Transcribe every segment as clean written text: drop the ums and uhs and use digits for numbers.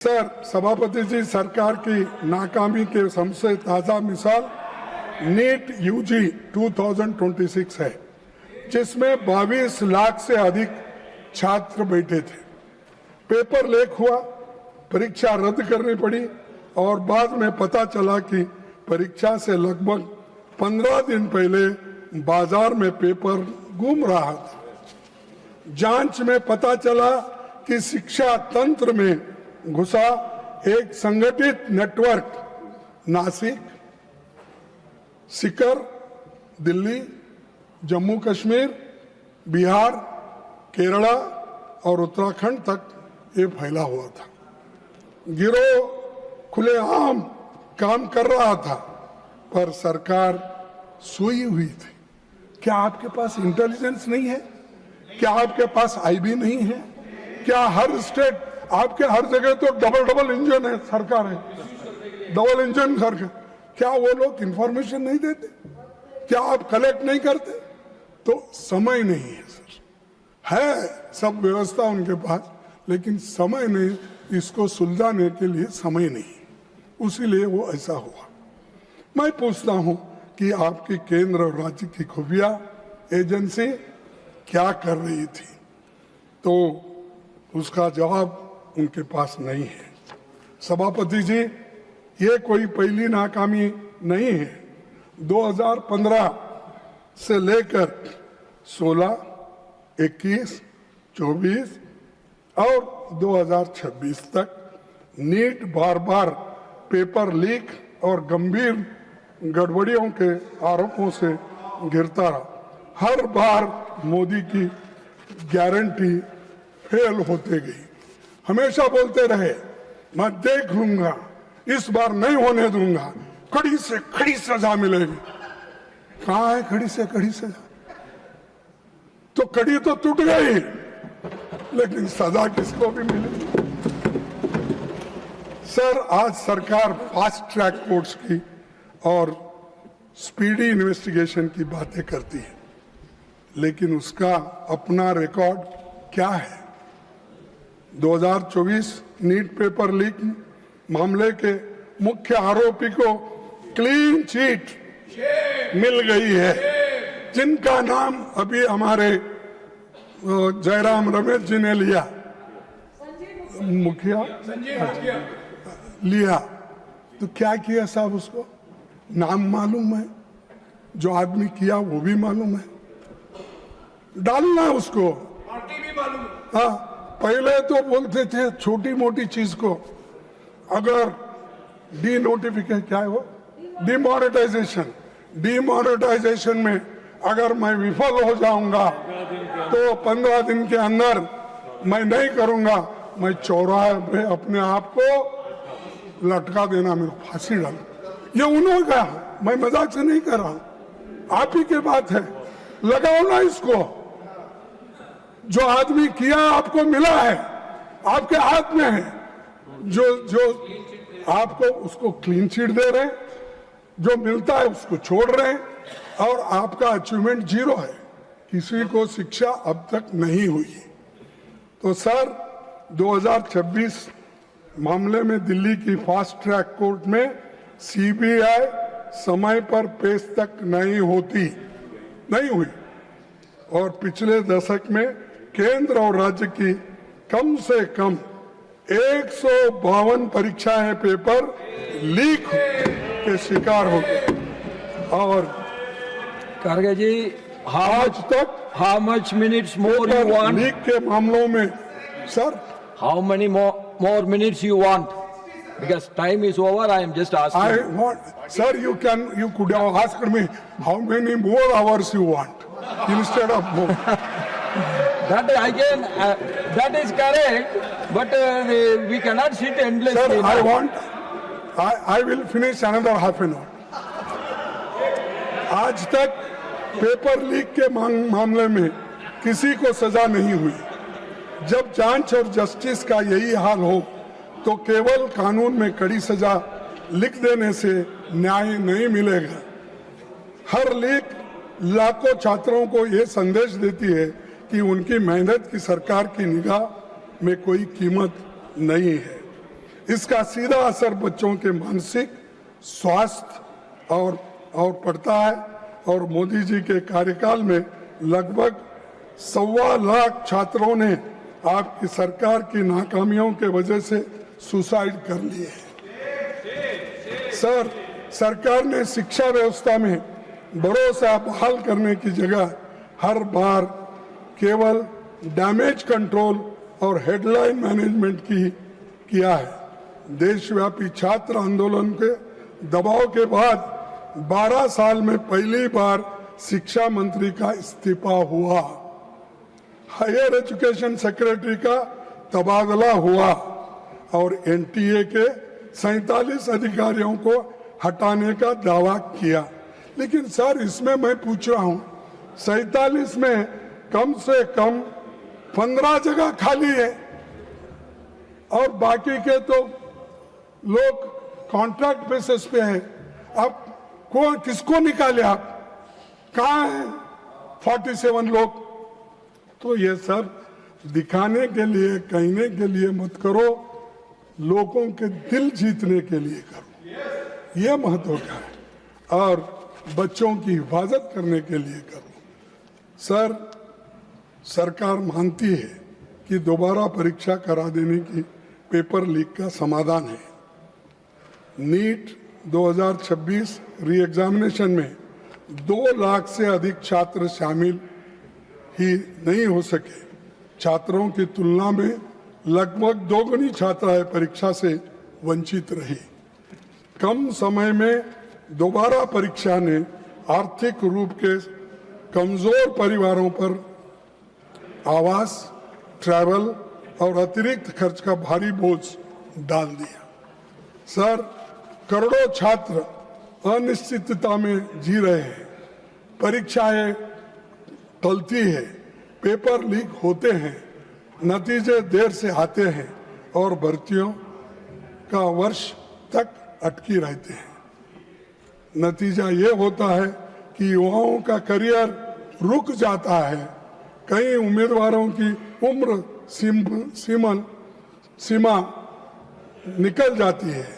Sir, सभापति जी, सरकार की नाकामी के सबसे ताज़ा मिसाल नीट यूजी 2026 है, जिसमें 22 लाख से अधिक छात्र बैठे थे। पेपर लीक हुआ, परीक्षा रद्द करनी पड़ी और बाद में पता चला कि परीक्षा से लगभग 15 दिन पहले बाजार में पेपर घूम रहा था। जांच में पता चला कि शिक्षा तंत्र में घुसा एक संगठित नेटवर्क नासिक, सीकर, दिल्ली, जम्मू कश्मीर, बिहार, केरला और उत्तराखंड तक ये फैला हुआ था। गिरोह खुलेआम काम कर रहा था, पर सरकार सोई हुई थी। क्या आपके पास इंटेलिजेंस नहीं है? क्या आपके पास आईबी नहीं है? क्या हर स्टेट, आपके हर जगह तो डबल इंजन है, सरकार है, डबल इंजन सरकार, क्या वो लोग इंफॉर्मेशन नहीं देते? क्या आप कलेक्ट नहीं करते? तो समय नहीं है सर, है सब व्यवस्था उनके पास, लेकिन समय नहीं, इसको सुलझाने के लिए समय नहीं, उसीलिए वो ऐसा हुआ। मैं पूछता हूं कि आपकी केंद्र और राज्य की खुफिया एजेंसी क्या कर रही थी, तो उसका जवाब उनके पास नहीं है। सभापति जी, ये कोई पहली नाकामी नहीं है। 2015 से लेकर 16, 21, 24 और 2026 तक नीट बार बार पेपर लीक और गंभीर गड़बड़ियों के आरोपों से घिरता रहा। हर बार मोदी की गारंटी फेल होते गई। हमेशा बोलते रहे, मैं देख लूंगा, इस बार नहीं होने दूंगा, कड़ी से कड़ी सजा मिलेगी। कहां है कड़ी से कड़ी सजा? तो कड़ी तो टूट गई, लेकिन सजा किसको भी मिलेगी? सर, आज सरकार फास्ट ट्रैक कोर्ट्स की और स्पीडी इन्वेस्टिगेशन की बातें करती है, लेकिन उसका अपना रिकॉर्ड क्या है? 2024 नीट पेपर लीक मामले के मुख्य आरोपी को क्लीन चिट मिल गई है, जिनका नाम अभी हमारे जयराम रमेश जी ने लिया, मुखिया लिया। तो क्या किया साहब? उसको नाम मालूम है, जो आदमी किया वो भी मालूम है, डालना उसको पार्टी भी मालूम है। हाँ, पहले तो बोलते थे छोटी मोटी चीज को, अगर डी नोटिफिकेशन, क्या है वो, डिमोनेटाइजेशन में अगर मैं विफल हो जाऊंगा तो 15 दिन के अंदर मैं नहीं करूंगा, मैं चौराहे पे अपने आप को लटका देना, मेरे फांसी डाल। ये उन्होंने कहा, मैं मजाक से नहीं कर रहा हूं, आप ही की बात है। लगाओ ना इसको, जो आदमी किया आपको मिला है, आपके हाथ में है, जो आपको उसको क्लीन चिट दे रहे हैं, जो मिलता है उसको छोड़ रहे हैं, और आपका अचीवमेंट 0 है। किसी को शिक्षा अब तक नहीं हुई। तो सर, 2026 मामले में दिल्ली की फास्ट ट्रैक कोर्ट में सीबीआई समय पर पेश तक नहीं हुई, और पिछले दशक में केंद्र और राज्य की कम से कम 152 परीक्षाएं पेपर लीक के शिकार हो गए। और खड़गे जी, आज तक how much minutes more you want? Leak के मामलों में sir, How many more minutes you want? Because time is over. I am just asking. I want, sir, you could have asked me how many more hours you want instead of more. That again, that is correct. But we cannot sit endlessly. Sir, I will finish another half an hour. आज तक paper leak के मामले में किसी को सजा नहीं हुई। जब जांच और जस्टिस का यही हाल हो, तो केवल कानून में कड़ी सजा लिख देने से न्याय नहीं मिलेगा। हर लीक लाखों छात्रों को यह संदेश देती है कि उनकी मेहनत की सरकार की निगाह में कोई कीमत नहीं है। इसका सीधा असर बच्चों के मानसिक स्वास्थ्य और पड़ता है। और मोदी जी के कार्यकाल में लगभग 1.25 लाख छात्रों ने आपकी सरकार की नाकामियों के वजह से सुसाइड कर लिए हैं। सर, सरकार ने शिक्षा व्यवस्था में भरोसा बहाल करने की जगह हर बार केवल डैमेज कंट्रोल और हेडलाइन मैनेजमेंट किया है। देशव्यापी छात्र आंदोलन के दबाव के बाद 12 साल में पहली बार शिक्षा मंत्री का इस्तीफा हुआ, हायर एजुकेशन सेक्रेटरी का तबादला हुआ और एनटीए के 47 अधिकारियों को हटाने का दावा किया। लेकिन सर, इसमें मैं पूछ रहा हूं, 47 में कम से कम 15 जगह खाली है और बाकी के तो लोग कॉन्ट्रैक्ट बेसिस पे हैं। अब किसको निकाले आप? कहाँ हैं 47 लोग? तो ये सब दिखाने के लिए, कहने के लिए मत करो, लोगों के दिल जीतने के लिए करो, ये महत्व का है, और बच्चों की हिफाजत करने के लिए करो। सर, सरकार मानती है कि दोबारा परीक्षा करा देने की पेपर लीक का समाधान है। नीट 2026 री एग्जामिनेशन में 2 लाख से अधिक छात्र शामिल ही नहीं हो सके। छात्रों की तुलना में लगभग 2 गुनी छात्राएं परीक्षा से वंचित रही। कम समय में दोबारा परीक्षा ने आर्थिक रूप के कमजोर परिवारों पर आवास, ट्रैवल और अतिरिक्त खर्च का भारी बोझ डाल दिया। सर, करोड़ों छात्र अनिश्चितता में जी रहे हैं। परीक्षाएं टलती है, पेपर लीक होते हैं, नतीजे देर से आते हैं और भर्तियों का वर्ष तक अटकी रहते हैं। नतीजा ये होता है कि युवाओं का करियर रुक जाता है। कई उम्मीदवारों की उम्र सीमा निकल जाती है।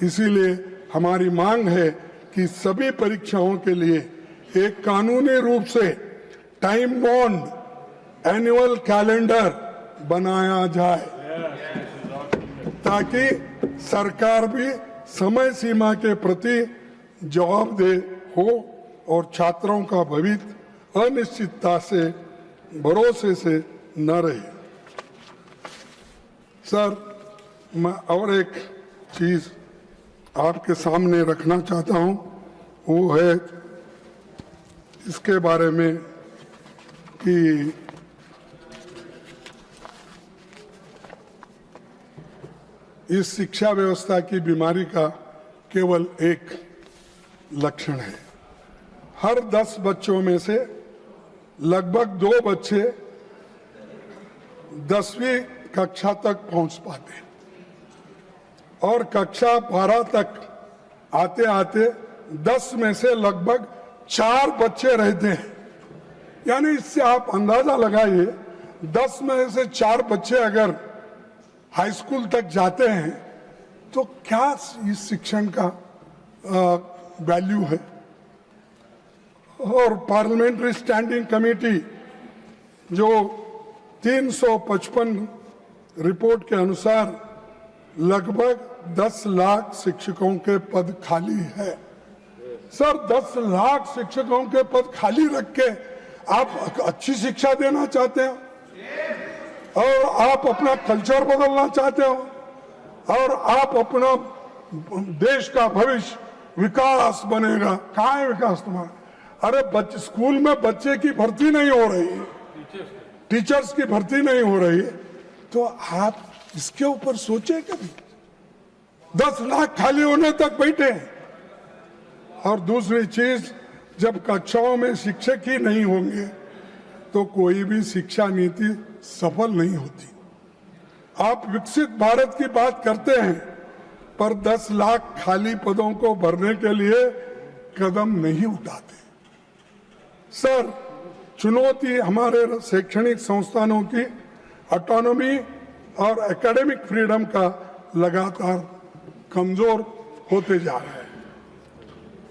इसीलिए हमारी मांग है कि सभी परीक्षाओं के लिए एक कानूनी रूप से टाइम बाउंड एनुअल कैलेंडर बनाया जाए, ताकि सरकार भी समय सीमा के प्रति जवाबदेह हो और छात्रों का भविष्य अनिश्चितता से, भरोसे से न रहे। सर, मैं और एक चीज आपके सामने रखना चाहता हूं, वो है इसके बारे में कि इस शिक्षा व्यवस्था की बीमारी का केवल एक लक्षण है। हर 10 बच्चों में से लगभग 2 बच्चे 10वीं कक्षा तक पहुंच पाते हैं और कक्षा 12 तक आते आते 10 में से लगभग 4 बच्चे रहते हैं। यानी इससे आप अंदाजा लगाइए, 10 में से 4 बच्चे अगर हाई स्कूल तक जाते हैं तो क्या इस शिक्षण का वैल्यू है। और पार्लियामेंट्री स्टैंडिंग कमेटी जो 355 रिपोर्ट के अनुसार लगभग 10 लाख शिक्षकों के पद खाली है। सर, 10 लाख शिक्षकों के पद खाली रख के आप अच्छी शिक्षा देना चाहते हो और आप अपना कल्चर बदलना चाहते हो और आप अपना देश का भविष्य, विकास बनेगा। कहाँ है विकास तुम्हारा? अरे स्कूल में बच्चे की भर्ती नहीं हो रही है, टीचर्स की भर्ती नहीं हो रही है, तो आप इसके ऊपर सोचे कभी? 10 लाख खाली होने तक बैठे। और दूसरी चीज, जब कक्षाओं में शिक्षक ही नहीं होंगे तो कोई भी शिक्षा नीति सफल नहीं होती। आप विकसित भारत की बात करते हैं, पर 10 लाख खाली पदों को भरने के लिए कदम नहीं उठाते। सर, चुनौती हमारे शैक्षणिक संस्थानों की ऑटोनॉमी और एकेडमिक फ्रीडम का लगातार कमजोर होते जा रहे हैं।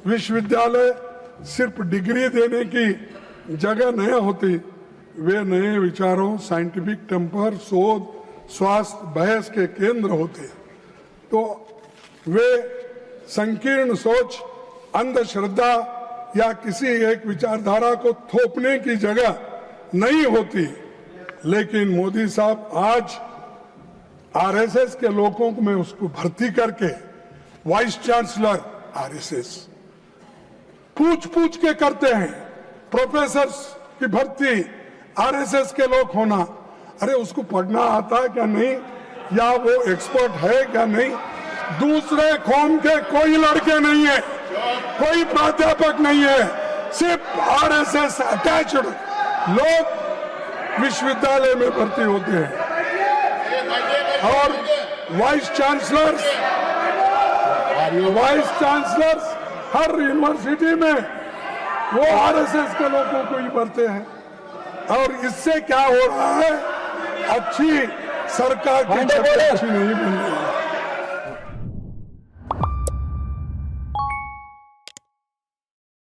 विश्वविद्यालय सिर्फ डिग्री देने की जगह नहीं होती, वे नए विचारों, साइंटिफिक टेम्पर, शोध, स्वास्थ्य, बहस के केंद्र होते हैं। तो वे संकीर्ण सोच, अंधश्रद्धा या किसी एक विचारधारा को थोपने की जगह नहीं होती। लेकिन मोदी साहब आज आरएसएस के लोगों को में उसको भर्ती करके वाइस चांसलर आरएसएस पूछ के करते हैं। प्रोफेसर की भर्ती आरएसएस के लोग होना, अरे उसको पढ़ना आता है क्या नहीं, या वो एक्सपर्ट है क्या नहीं। दूसरे कौम के कोई लड़के नहीं है, कोई प्राध्यापक नहीं है, सिर्फ आरएसएस अटैच्ड लोग विश्वविद्यालय में भर्ती होते हैं। और वाइस चांसलर्स हर यूनिवर्सिटी में वो आरएसएस के लोगों को ही भरते हैं। और इससे क्या हो रहा है, अच्छी सरकार की छवि अच्छी नहीं बन रही।